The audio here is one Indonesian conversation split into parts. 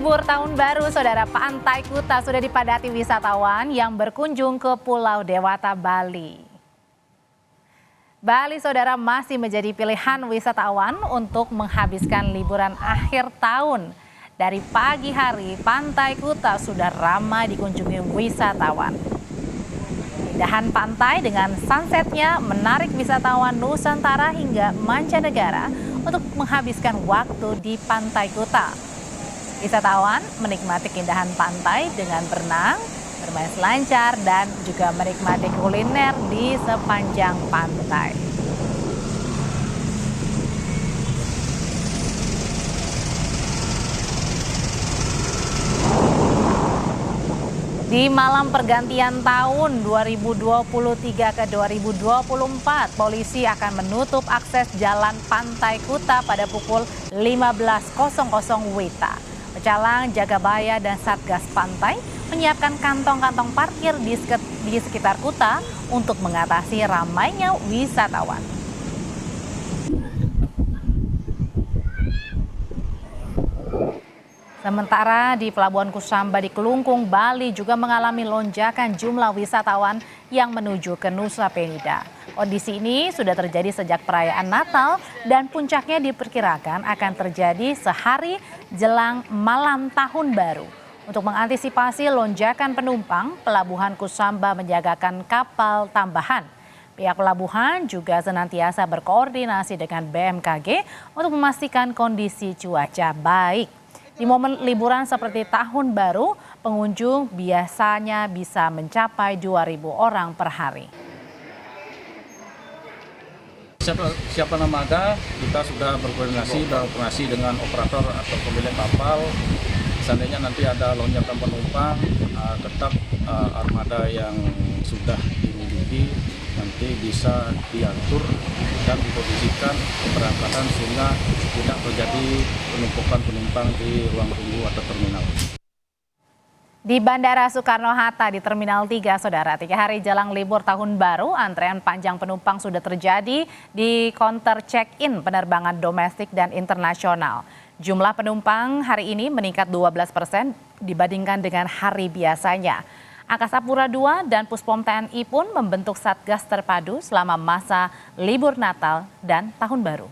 Libur tahun baru, saudara, Pantai Kuta sudah dipadati wisatawan yang berkunjung ke Pulau Dewata, Bali. Bali, saudara, masih menjadi pilihan wisatawan untuk menghabiskan liburan akhir tahun. Dari pagi hari, Pantai Kuta sudah ramai dikunjungi wisatawan. Keindahan pantai dengan sunsetnya menarik wisatawan Nusantara hingga mancanegara untuk menghabiskan waktu di Pantai Kuta. Wisatawan menikmati keindahan pantai dengan berenang, bermain selancar, dan juga menikmati kuliner di sepanjang pantai. Di malam pergantian tahun 2023 ke 2024, polisi akan menutup akses jalan Pantai Kuta pada pukul 15.00 WITA. Pecalang, Jagabaya, dan Satgas Pantai menyiapkan kantong-kantong parkir di sekitar Kuta untuk mengatasi ramainya wisatawan. Sementara di Pelabuhan Kusamba di Kelungkung, Bali juga mengalami lonjakan jumlah wisatawan yang menuju ke Nusa Penida. Kondisi ini sudah terjadi sejak perayaan Natal dan puncaknya diperkirakan akan terjadi sehari jelang malam Tahun Baru. Untuk mengantisipasi lonjakan penumpang, Pelabuhan Kusamba menyiagakan kapal tambahan. Pihak pelabuhan juga senantiasa berkoordinasi dengan BMKG untuk memastikan kondisi cuaca baik. Di momen liburan seperti Tahun Baru, pengunjung biasanya bisa mencapai 2.000 orang per hari. Siapa nama ada, kita sudah berkoordinasi dengan operator atau pemilik kapal. Seandainya nanti ada lonjakan penumpang, tetap armada yang sudah dimiliki nanti bisa diatur dan dikondisikan keberangkatan sehingga tidak terjadi penumpukan penumpang di ruang tunggu atau terminal. Di Bandara Soekarno-Hatta di Terminal 3, saudara, 3 hari jelang libur Tahun Baru, antrean panjang penumpang sudah terjadi di counter check-in penerbangan domestik dan internasional. Jumlah penumpang hari ini meningkat 12% dibandingkan dengan hari biasanya. Angkasa Pura II dan Puspom TNI pun membentuk Satgas Terpadu selama masa libur Natal dan Tahun Baru.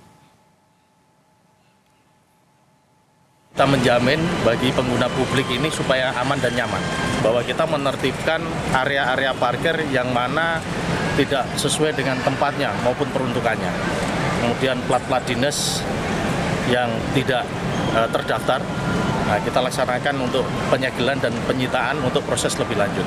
Kita menjamin bagi pengguna publik ini supaya aman dan nyaman, bahwa kita menertibkan area-area parkir yang mana tidak sesuai dengan tempatnya maupun peruntukannya. Kemudian plat-plat dinas yang tidak terdaftar, kita laksanakan untuk penyegelan dan penyitaan untuk proses lebih lanjut.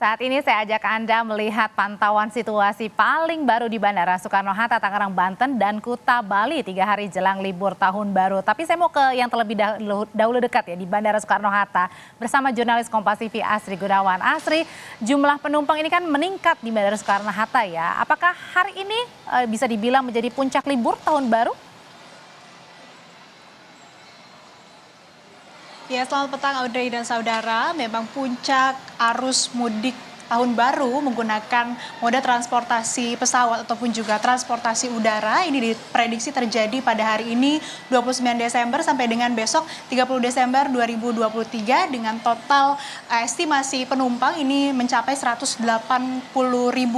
Saat ini saya ajak Anda melihat pantauan situasi paling baru di Bandara Soekarno-Hatta, Tangerang, Banten, dan Kuta, Bali 3 hari jelang libur Tahun Baru. Tapi saya mau ke yang terlebih dahulu dekat ya, di Bandara Soekarno-Hatta bersama jurnalis Kompas TV Asri Gunawan. Asri, jumlah penumpang ini kan meningkat di Bandara Soekarno-Hatta ya. Apakah hari ini bisa dibilang menjadi puncak libur Tahun Baru? Ya, selamat petang Audrey dan saudara. Memang puncak arus mudik Tahun Baru menggunakan moda transportasi pesawat ataupun juga transportasi udara ini diprediksi terjadi pada hari ini 29 Desember sampai dengan besok 30 Desember 2023 dengan total estimasi penumpang ini mencapai 180.000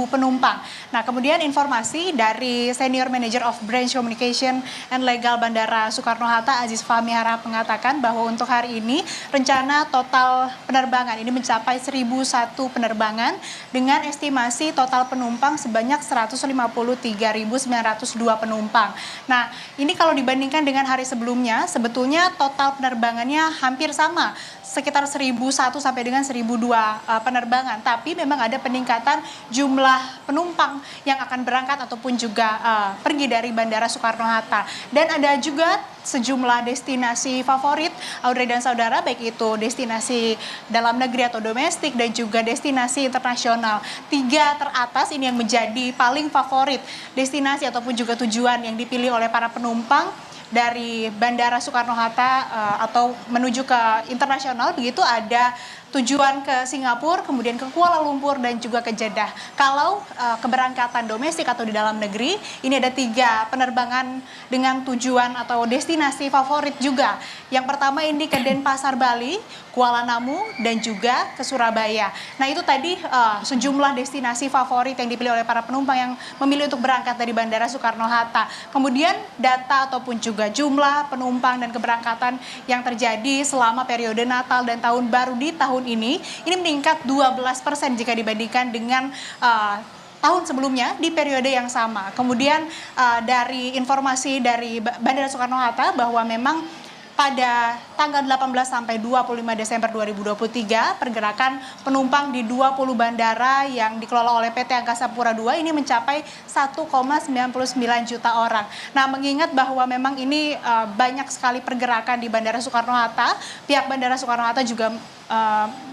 penumpang. Nah, kemudian informasi dari Senior Manager of Branch Communication and Legal Bandara Soekarno-Hatta Aziz Fahmi Harahap mengatakan bahwa untuk hari ini rencana total penerbangan ini mencapai 1.001 penerbangan dengan estimasi total penumpang sebanyak 153.902 penumpang. Nah, ini kalau dibandingkan dengan hari sebelumnya, sebetulnya total penerbangannya hampir sama, sekitar 1.001 sampai dengan 1.002 penerbangan. Tapi memang ada peningkatan jumlah penumpang yang akan berangkat ataupun juga pergi dari Bandara Soekarno-Hatta. Dan ada juga sejumlah destinasi favorit Audrey dan saudara, baik itu destinasi dalam negeri atau domestik dan juga destinasi internasional. 3 teratas ini yang menjadi paling favorit destinasi ataupun juga tujuan yang dipilih oleh para penumpang dari Bandara Soekarno-Hatta atau menuju ke internasional, begitu ada tujuan ke Singapura, kemudian ke Kuala Lumpur, dan juga ke Jeddah. Kalau keberangkatan domestik atau di dalam negeri, ini ada 3 penerbangan dengan tujuan atau destinasi favorit juga. Yang pertama ini ke Denpasar, Bali, Kuala Namu, dan juga ke Surabaya. Nah itu tadi sejumlah destinasi favorit yang dipilih oleh para penumpang yang memilih untuk berangkat dari Bandara Soekarno-Hatta. Kemudian data ataupun juga jumlah penumpang dan keberangkatan yang terjadi selama periode Natal dan Tahun Baru di tahun ini meningkat 12% jika dibandingkan dengan tahun sebelumnya di periode yang sama. Kemudian dari informasi dari Bandara Soekarno-Hatta bahwa memang pada tanggal 18 sampai 25 Desember 2023, pergerakan penumpang di 20 bandara yang dikelola oleh PT Angkasa Pura II ini mencapai 1,99 juta orang. Nah, mengingat bahwa memang ini banyak sekali pergerakan di Bandara Soekarno-Hatta, pihak Bandara Soekarno-Hatta juga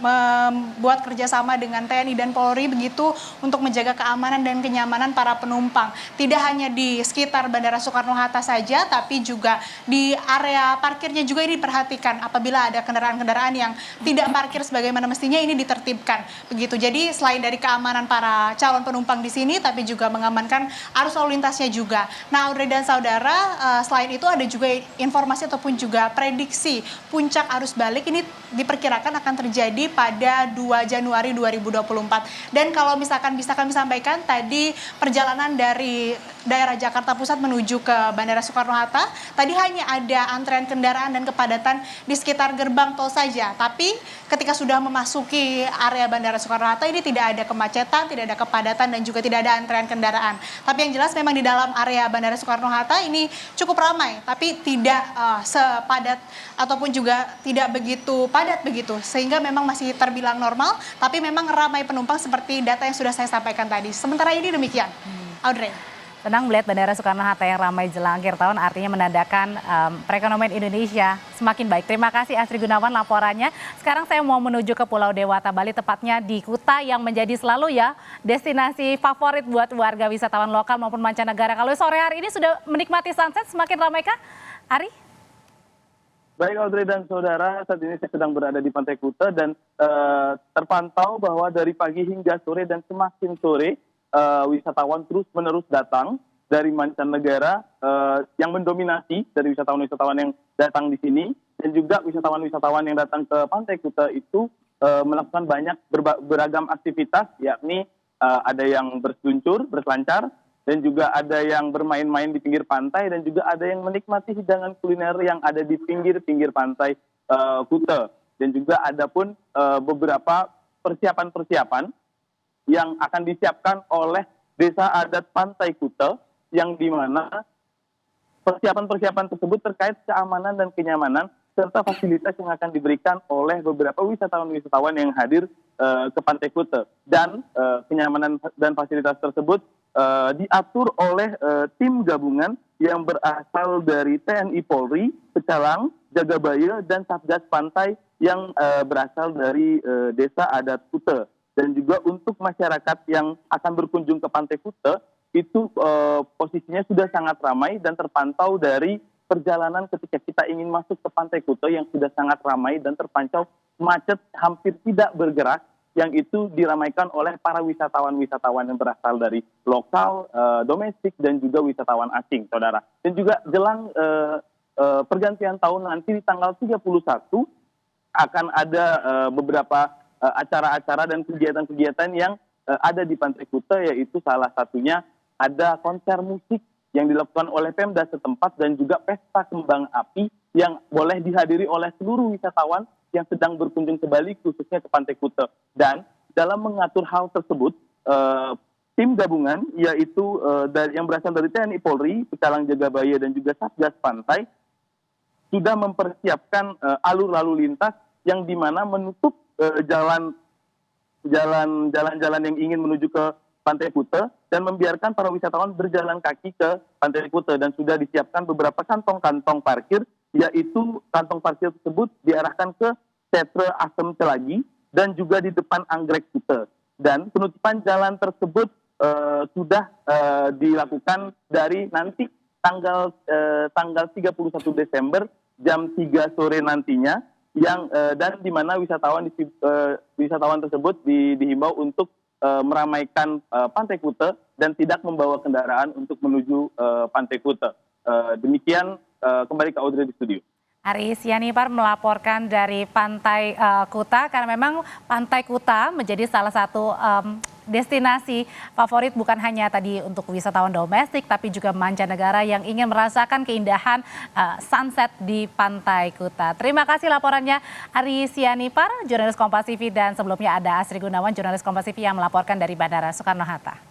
membuat kerjasama dengan TNI dan Polri begitu untuk menjaga keamanan dan kenyamanan para penumpang. Tidak hanya di sekitar Bandara Soekarno-Hatta saja, tapi juga di area parkirnya juga ini diperhatikan. Apabila ada kendaraan-kendaraan yang tidak parkir sebagaimana mestinya, ini ditertibkan. Begitu. Jadi selain dari keamanan para calon penumpang di sini, tapi juga mengamankan arus lalu lintasnya juga. Nah, Audrey dan saudara, selain itu ada juga informasi ataupun juga prediksi puncak arus balik ini diperkirakan akan terjadi pada 2 Januari 2024. Dan kalau misalkan bisa kami sampaikan tadi, perjalanan dari daerah Jakarta Pusat menuju ke Bandara Soekarno-Hatta, tadi hanya ada antrean kendaraan dan kepadatan di sekitar gerbang tol saja. Tapi ketika sudah memasuki area Bandara Soekarno-Hatta ini tidak ada kemacetan, tidak ada kepadatan, dan juga tidak ada antrean kendaraan. Tapi yang jelas memang di dalam area Bandara Soekarno-Hatta ini cukup ramai, tapi tidak sepadat ataupun juga tidak begitu padat begitu, sehingga memang masih terbilang normal, tapi memang ramai penumpang seperti data yang sudah saya sampaikan tadi. Sementara ini demikian, Audrey. Senang melihat Bandara Soekarno-Hatta yang ramai jelang akhir tahun, artinya menandakan perekonomian Indonesia semakin baik. Terima kasih Astri Gunawan laporannya. Sekarang saya mau menuju ke Pulau Dewata, Bali, tepatnya di Kuta yang menjadi selalu ya destinasi favorit buat warga wisatawan lokal maupun mancanegara. Kalau sore hari ini sudah menikmati sunset, semakin ramai kah, Ari? Baik Audrey dan saudara, saat ini saya sedang berada di Pantai Kuta dan terpantau bahwa dari pagi hingga sore dan semakin sore wisatawan terus-menerus datang dari mancanegara yang mendominasi dari wisatawan-wisatawan yang datang di sini, dan juga wisatawan-wisatawan yang datang ke Pantai Kuta itu melakukan banyak beragam aktivitas, yakni ada yang berseluncur, berselancar, dan juga ada yang bermain-main di pinggir pantai, dan juga ada yang menikmati hidangan kuliner yang ada di pinggir-pinggir pantai Kuta. Dan juga ada pun beberapa persiapan-persiapan yang akan disiapkan oleh Desa Adat Pantai Kuta, yang dimana persiapan-persiapan tersebut terkait keamanan dan kenyamanan serta fasilitas yang akan diberikan oleh beberapa wisatawan-wisatawan yang hadir ke Pantai Kuta. Dan kenyamanan dan fasilitas tersebut diatur oleh tim gabungan yang berasal dari TNI Polri, Pecalang, Jagabaya, dan Satgas Pantai yang berasal dari Desa Adat Kuta. Dan juga untuk masyarakat yang akan berkunjung ke Pantai Kuta, itu posisinya sudah sangat ramai dan terpantau dari perjalanan ketika kita ingin masuk ke Pantai Kuta yang sudah sangat ramai dan terpantau macet hampir tidak bergerak, yang itu diramaikan oleh para wisatawan-wisatawan yang berasal dari lokal, domestik, dan juga wisatawan asing, saudara. Dan juga jelang pergantian tahun nanti di tanggal 31 akan ada beberapa acara-acara dan kegiatan-kegiatan yang ada di Pantai Kuta, yaitu salah satunya ada konser musik yang dilakukan oleh Pemda setempat dan juga pesta kembang api yang boleh dihadiri oleh seluruh wisatawan yang sedang berkunjung ke Bali, khususnya ke Pantai Kuta. Dan dalam mengatur hal tersebut, tim gabungan yaitu yang berasal dari TNI Polri, Pecalang, Jagabaya, dan juga Satgas Pantai sudah mempersiapkan alur lalu lintas yang dimana menutup jalan-jalan yang ingin menuju ke Pantai Kuta dan membiarkan para wisatawan berjalan kaki ke Pantai Kuta, dan sudah disiapkan beberapa kantong-kantong parkir, yaitu kantong parkir tersebut diarahkan ke Setre Asem Celagi dan juga di depan Anggrek Kuta. Dan penutupan jalan tersebut sudah dilakukan dari nanti tanggal 31 Desember jam 3 sore nantinya, dan di mana wisatawan tersebut dihimbau untuk meramaikan Pantai Kuta dan tidak membawa kendaraan untuk menuju Pantai Kuta. Demikian, kembali ke Audrey di studio. Aris Yanipar melaporkan dari Pantai Kuta, karena memang Pantai Kuta menjadi salah satu destinasi favorit bukan hanya tadi untuk wisatawan domestik tapi juga mancanegara yang ingin merasakan keindahan sunset di Pantai Kuta. Terima kasih laporannya Aris Yanipar, jurnalis Kompas TV, dan sebelumnya ada Asri Gunawan, jurnalis Kompas TV yang melaporkan dari Bandara Soekarno-Hatta.